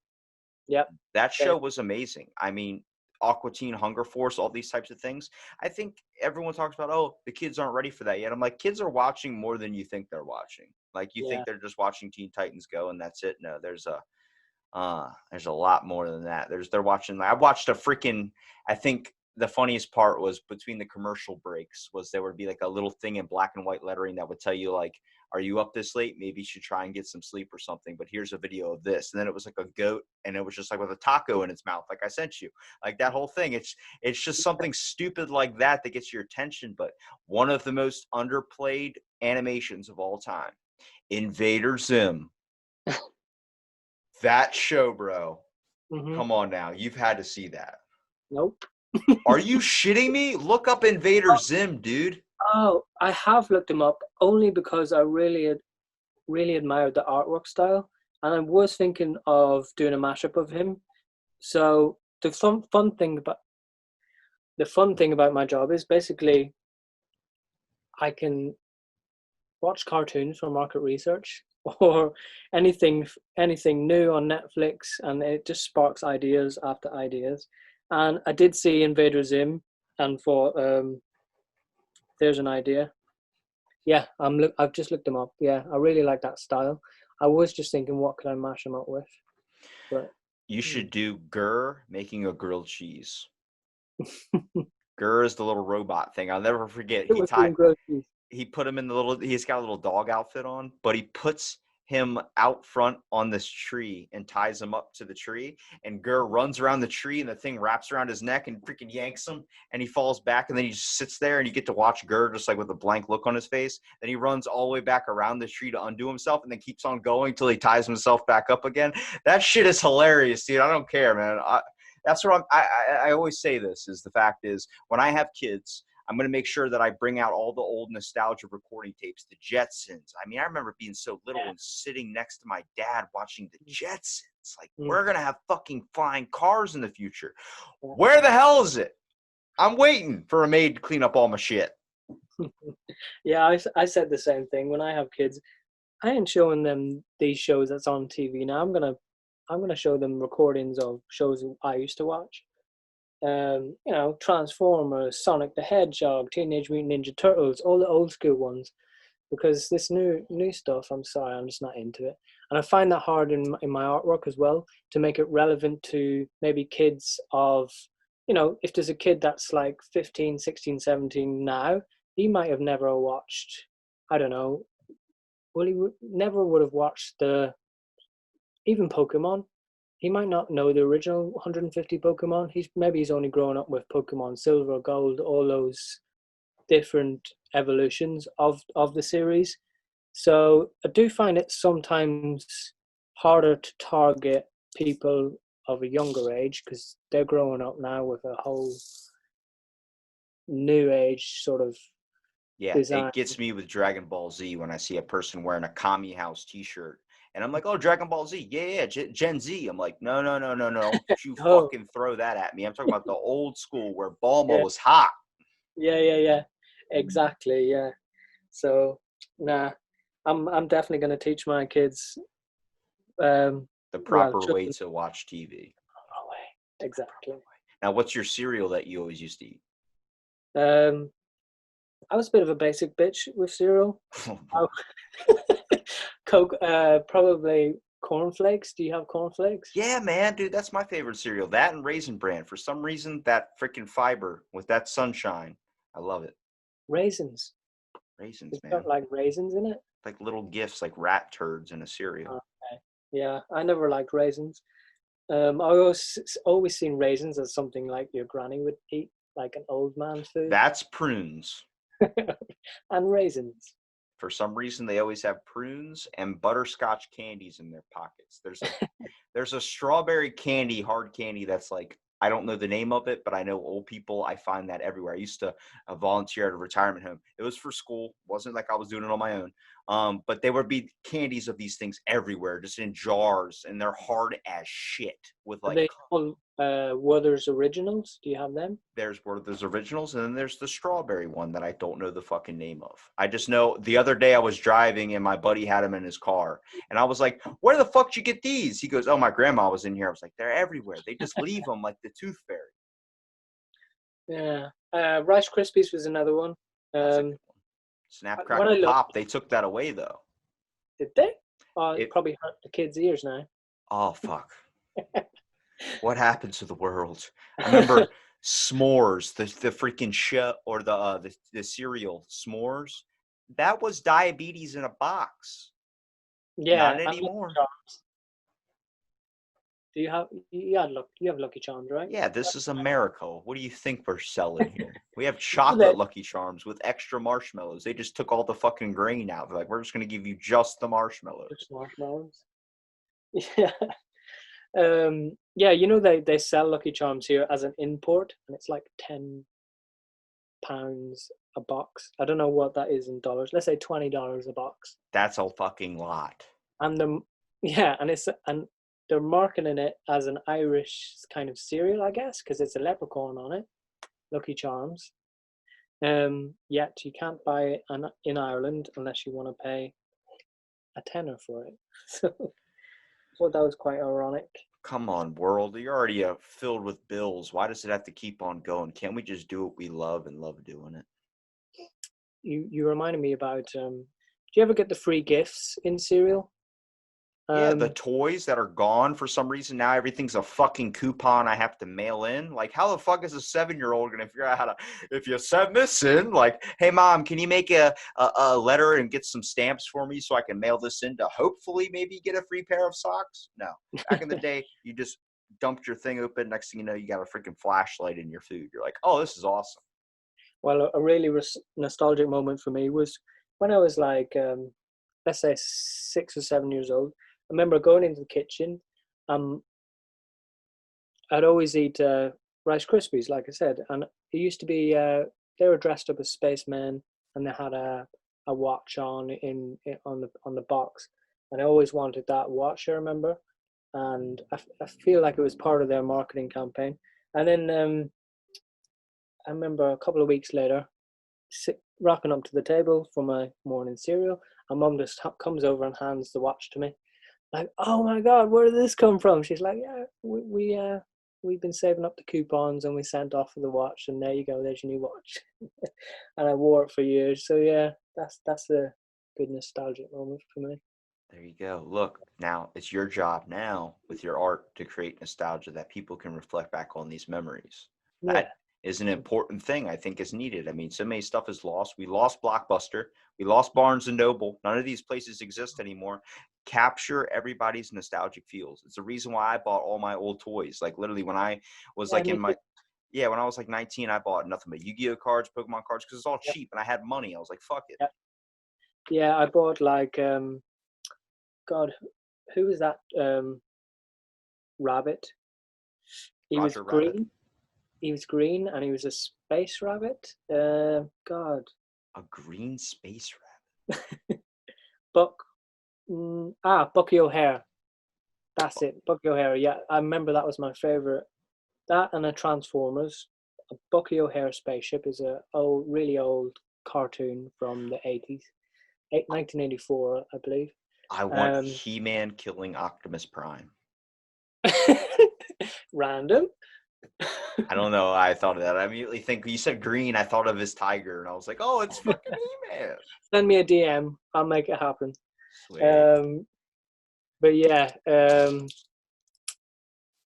Yep. That show was amazing. I mean, Aqua Teen Hunger Force, all these types of things. I think everyone talks about, oh, the kids aren't ready for that yet. I'm like, kids are watching more than you think they're watching. Like you think Yeah. they're just watching Teen Titans Go and that's it. No, there's a lot more than that. They're watching. I watched a freaking. I think the funniest part was between the commercial breaks was there would be like a little thing in black and white lettering that would tell you like, are you up this late? Maybe you should try and get some sleep or something. But here's a video of this, and then it was like a goat, and it was just like with a taco in its mouth, like I sent you, like that whole thing. It's just something stupid like that that gets your attention. But one of the most underplayed animations of all time, Invader Zim. That show, bro. Mm-hmm. Come on now. You've had to see that. Nope. Are you shitting me? Look up Invader Zim, dude. Oh, I have looked him up only because I really admired the artwork style, and I was thinking of doing a mashup of him. So the fun thing about my job is basically I can watch cartoons for market research or anything new on Netflix, and it just sparks ideas after ideas. And I did see Invader Zim, and for there's an idea. Yeah, I've just looked them up. Yeah, I really like that style. I was just thinking, what could I mash them up with? But you should do Gurr making a grilled cheese. Gurr is the little robot thing. I'll never forget. He put him in he's got a little dog outfit on, but he puts him out front on this tree and ties him up to the tree, and Gurr runs around the tree and the thing wraps around his neck and freaking yanks him and he falls back, and then he just sits there and you get to watch Gurr just like with a blank look on his face. Then he runs all the way back around the tree to undo himself and then keeps on going till he ties himself back up again. That shit is hilarious, dude. I don't care, man. That's what I always say. This is the fact is when I have kids, I'm going to make sure that I bring out all the old nostalgia recording tapes, the Jetsons. I mean, I remember being so little and sitting next to my dad watching the Jetsons. Like, we're going to have fucking flying cars in the future. Where the hell is it? I'm waiting for a maid to clean up all my shit. Yeah, I said the same thing. When I have kids, I ain't showing them these shows that's on TV now. I'm gonna show them recordings of shows I used to watch. Transformers, Sonic the Hedgehog, Teenage Mutant Ninja Turtles, all the old school ones, because this new stuff, I'm sorry, I'm just not into it. And I find that hard in my artwork as well, to make it relevant to maybe kids of, if there's a kid that's like 15, 16, 17 now, he might have never watched, I don't know, well, never would have watched even Pokemon. he might not know the original 150 Pokemon. He's only grown up with Pokemon Silver, Gold, all those different evolutions of the series. So I do find it sometimes harder to target people of a younger age because they're growing up now with a whole new age sort of Yeah, design. it gets me with Dragon Ball Z when I see a person wearing a Kami House T-shirt, and I'm like, "Oh, Dragon Ball Z, yeah, Gen Z." I'm like, "No, no, no, no, no! Don't you Oh, fucking throw that at me!" I'm talking about the old school where Bulma yeah, was hot. yeah, exactly, yeah. So, nah, I'm definitely going to teach my kids. The Well, proper way children, to watch TV. exactly. Now, what's your cereal that you always used to eat? Um, I was a bit of a basic bitch with cereal. I- Coke, probably cornflakes. Do you have cornflakes? Yeah, man, dude, that's my favorite cereal. That and Raisin Bran. For some reason, that freaking fiber with that sunshine, I love it. Raisins. Raisins, It's got man, like raisins in it. like little gifts, like rat turds in a cereal. Okay. Yeah, I never liked raisins. I always seen raisins as something like your granny would eat, like an old man food. That's prunes. And raisins. For some reason, they always have prunes and butterscotch candies in their pockets. There's a strawberry candy, hard candy that's like, I don't know the name of it, but I know old people. I find that everywhere. I used to volunteer at a retirement home. It was for school. Wasn't like I was doing it on my own. But there would be candies of these things everywhere, just in jars, and they're hard as shit. With Are like, they called Werther's Originals? Do you have them? there's one of those originals, and then there's the strawberry one that I don't know the fucking name of. I just know the other day I was driving and my buddy had them in his car, and I was like, "Where the fuck did you get these?" He goes, "Oh, my grandma was in here." I was like, "They're everywhere. They just leave them like the Tooth Fairy." Yeah. Rice Krispies was another one. That's a good Um, one. Snap, what I crackle, love, pop. They took that away though. did they? Oh, it It. probably hurt the kids' ears now. Oh fuck. What happened to the world? I remember s'mores, the freaking show, or the cereal s'mores. That was diabetes in a box. Not Yeah, and Lucky anymore. Charms. Do you have? Yeah, look, you have Lucky Charms, right? Yeah, this is America. What do you think we're selling here? We have Do they? chocolate Lucky Charms with extra marshmallows. They just took all the fucking grain out. They're like, we're just going to give you just the marshmallows. Just marshmallows. Yeah. Yeah, you know they sell Lucky Charms here as an import, and it's like £10 a box. I don't know what that is in dollars. Let's say $20 a box. That's a fucking lot. And the yeah, and they're marketing it as an Irish kind of cereal, I guess, because it's a leprechaun on it. Lucky Charms. Yet you can't buy it in Ireland unless you want to pay a tenner for it. So I thought that was quite ironic. Come on, world. You're already filled with bills. Why does it have to keep on going? Can't we just do what we love and love doing it? You reminded me about. Do you ever get the free gifts in cereal? Yeah, the Um, toys that are gone for some reason now, everything's a fucking coupon I have to mail in. Like, how the fuck is a 7-year-old gonna figure out how to? If you send this in, like, hey mom, can you make a letter and get some stamps for me so I can mail this in to hopefully maybe get a free pair of socks? No. Back in the day, you just dumped your thing open. Next thing you know, you got a freaking flashlight in your food. You're like, oh, this is awesome. well, a really nostalgic moment for me was when I was like, let's say 6 or 7 years old. I remember going into the kitchen. Um, I'd always eat Rice Krispies, like I said, and it used to be they were dressed up as spacemen, and they had a watch on the box, and I always wanted that watch. I remember, and I feel like it was part of their marketing campaign. And then I remember a couple of weeks later, rocking up to the table for my morning cereal, and Mum just comes over and hands the watch to me. Like, oh my God, where did this come from? She's like, yeah, we've been saving up the coupons and we sent off for the watch, and there you go, there's your new watch. And I wore it for years. So yeah, that's a good nostalgic moment for me. There you go. Look, now it's your job now with your art to create nostalgia that people can reflect back on these memories. Yeah, That is an important thing I think is needed. I mean, so many stuff is lost. We lost Blockbuster. We lost Barnes and Noble. None of these places exist anymore. Capture everybody's nostalgic feels. It's the reason why I bought all my old toys. Like literally when I was like me in too. my, yeah, when I was like 19, I bought nothing but Yu-Gi-Oh cards, Pokemon cards, because it's all Yeah, cheap and I had money. I was like, fuck it. yeah, yeah. I bought like God, who was that rabbit? He was Roger Rabbit. green. He was green, and he was a space rabbit. God, A green space Buck. Bucky O'Hare. That's it, Bucky O'Hare. Yeah, I remember that was my favorite. That and a Transformers. A Bucky O'Hare spaceship is a really old cartoon from the 80s, 1984, I believe. I want He-Man killing Optimus Prime. Random. I don't know. I thought of that. I immediately think you said green. I thought of his tiger, and I was like, "Oh, it's fucking He-Man." Send me a DM. I'll make it happen. Sweet. But yeah,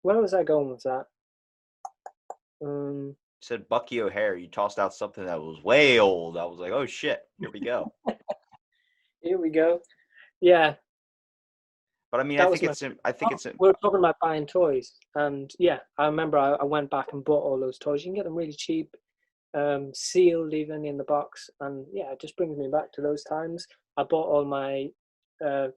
where was I going with that? You said Bucky O'Hare. You tossed out something that was way old. I was like, "Oh shit, here we go." Here we go. Yeah, But I mean, I that think was my. it's. I think it's. We were talking about buying toys, and yeah, I remember I went back and bought all those toys. You can get them really cheap, sealed even in the box, and yeah, it just brings me back to those times. I bought all my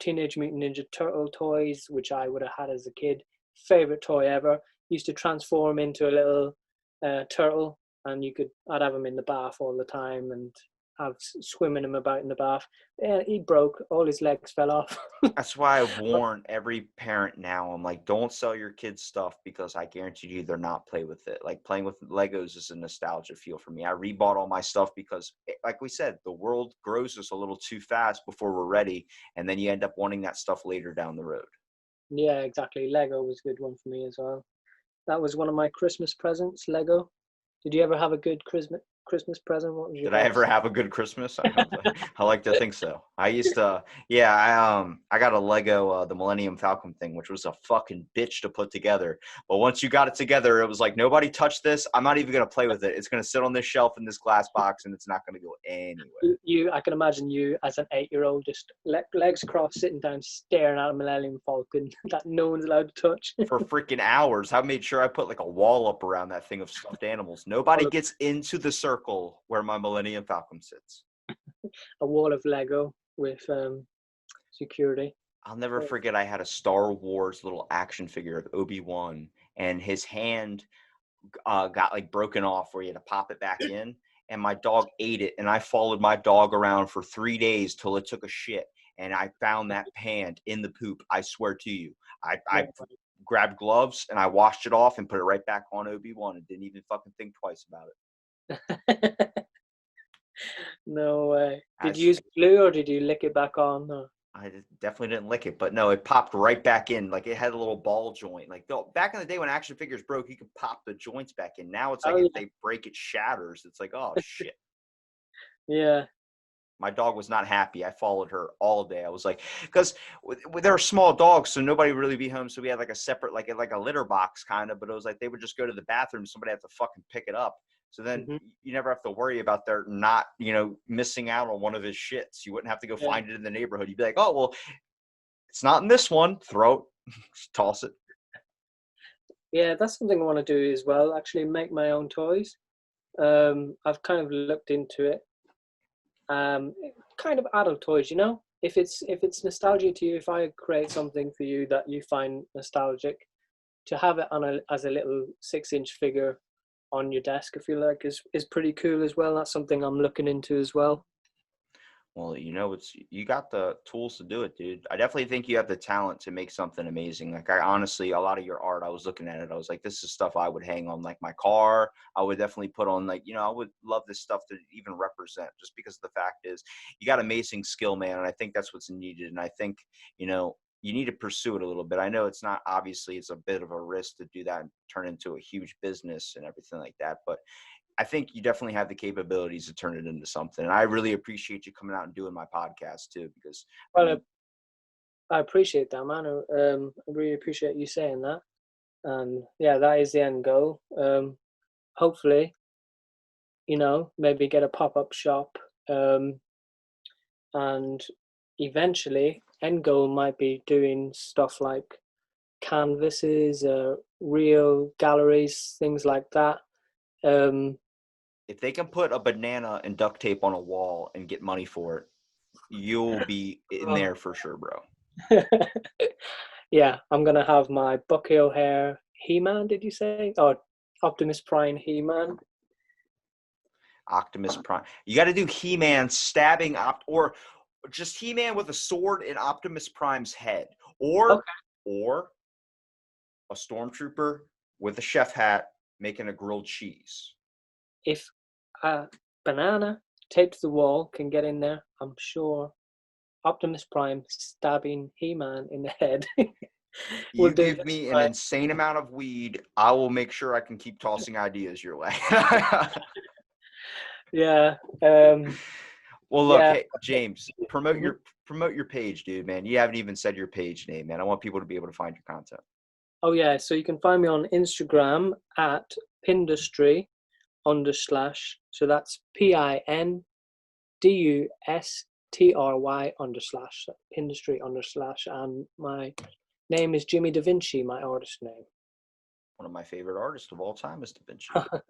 Teenage Mutant Ninja Turtle toys, which I would have had as a kid. Favorite toy ever. Used to transform into a little turtle, and I'd have him in the bath all the time and have swimming him about in the bath. Yeah, he broke. All his legs fell off. That's why I warn every parent now. I'm like, don't sell your kids stuff because I guarantee you they're not play with it. Like playing with Legos is a nostalgia feel for me. I rebought all my stuff because, like we said, the world grows us a little too fast before we're ready, and then you end up wanting that stuff later down the road. Yeah, exactly. Lego was a good one for me as well. That was one of my Christmas presents, Lego. Did you ever have a good Christmas present? What was your Did I ever best? have a good Christmas? I like to think so. I used to, yeah. I got a Lego, the Millennium Falcon thing, which was a fucking bitch to put together. But once you got it together, it was like nobody touched this. I'm not even gonna play with it. It's gonna sit on this shelf in this glass box, and it's not gonna go anywhere. I can imagine you as an 8-year-old just legs crossed, sitting down, staring at a Millennium Falcon that no one's allowed to touch. For freaking hours, I made sure I put like a wall up around that thing of stuffed animals. Nobody gets into the circle where my Millennium Falcon sits. A wall of Lego with security. I'll never forget I had a Star Wars little action figure of Obi-Wan, and his hand got like broken off where you had to pop it back in, and my dog ate it, and I followed my dog around for 3 days till it took a shit, and I found that hand in the poop. I swear to you. I grabbed gloves, and I washed it off and put it right back on Obi-Wan and didn't even fucking think twice about it. No way. Did you use glue or did you lick it back on? Or? I definitely didn't lick it, but no, it popped right back in. Like it had a little ball joint. Like back in the day when action figures broke, you could pop the joints back in. Now it's like if they break, it shatters. It's like, oh shit. Yeah. My dog was not happy. I followed her all day. I was like, because they're small dogs, so nobody would really be home. So we had like a separate, like a litter box kind of. But it was like they would just go to the bathroom. Somebody had to fucking pick it up. So then you never have to worry about their not, missing out on one of his shits. You wouldn't have to go find it in the neighborhood. You'd be like, oh, well, it's not in this one. Throw it, just toss it. Yeah, that's something I want to do as well. Actually, make my own toys. I've kind of looked into it. Kind of adult toys, If it's nostalgia to you, if I create something for you that you find nostalgic, to have it as a little 6-inch figure on your desk, I feel like is pretty cool as well. That's something I'm looking into as well. Well, you got the tools to do it, dude. I definitely think you have the talent to make something amazing. Like I honestly, a lot of your art, I was looking at it. I was like, this is stuff I would hang on like my car. I would definitely put on like, I would love this stuff to even represent just because the fact is you got amazing skill, man. And I think that's what's needed. And I think, you need to pursue it a little bit. I know it's a bit of a risk to do that and turn into a huge business and everything like that. But I think you definitely have the capabilities to turn it into something. And I really appreciate you coming out and doing my podcast too, because I appreciate that, man. I really appreciate you saying that. And yeah, that is the end goal. Hopefully maybe get a pop-up shop, and eventually end goal might be doing stuff like canvases, real galleries, things like that. If they can put a banana and duct tape on a wall and get money for it, you'll be in there for sure, bro. Yeah, I'm gonna have my Bucky O'Hare He-Man. Did you say? Oh, Optimus Prime He-Man. Optimus Prime. You got to do He-Man stabbing or just He-Man with a sword in Optimus Prime's head, or a stormtrooper with a chef hat making a grilled cheese. If a banana taped to the wall can get in there, I'm sure Optimus Prime stabbing He-Man in the head. You give me an insane amount of weed, I will make sure I can keep tossing ideas your way. Yeah. Well, look, hey, James, promote your page, dude, man. You haven't even said your page name, man. I want people to be able to find your content. Oh yeah, so you can find me on Instagram at Pindustry _. So that's PINDUSTRY _. Pindustry _. And my name is Jimmy DaVinci, my artist name. One of my favorite artists of all time is DaVinci.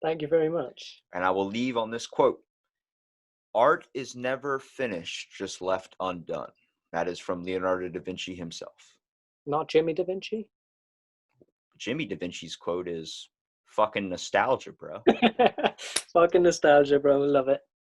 Thank you very much. And I will leave on this quote. Art is never finished, just left undone. That is from Leonardo da Vinci himself. Not Jimmy DaVinci? Jimmy DaVinci's quote is fucking nostalgia, bro. Fucking nostalgia, bro. Love it.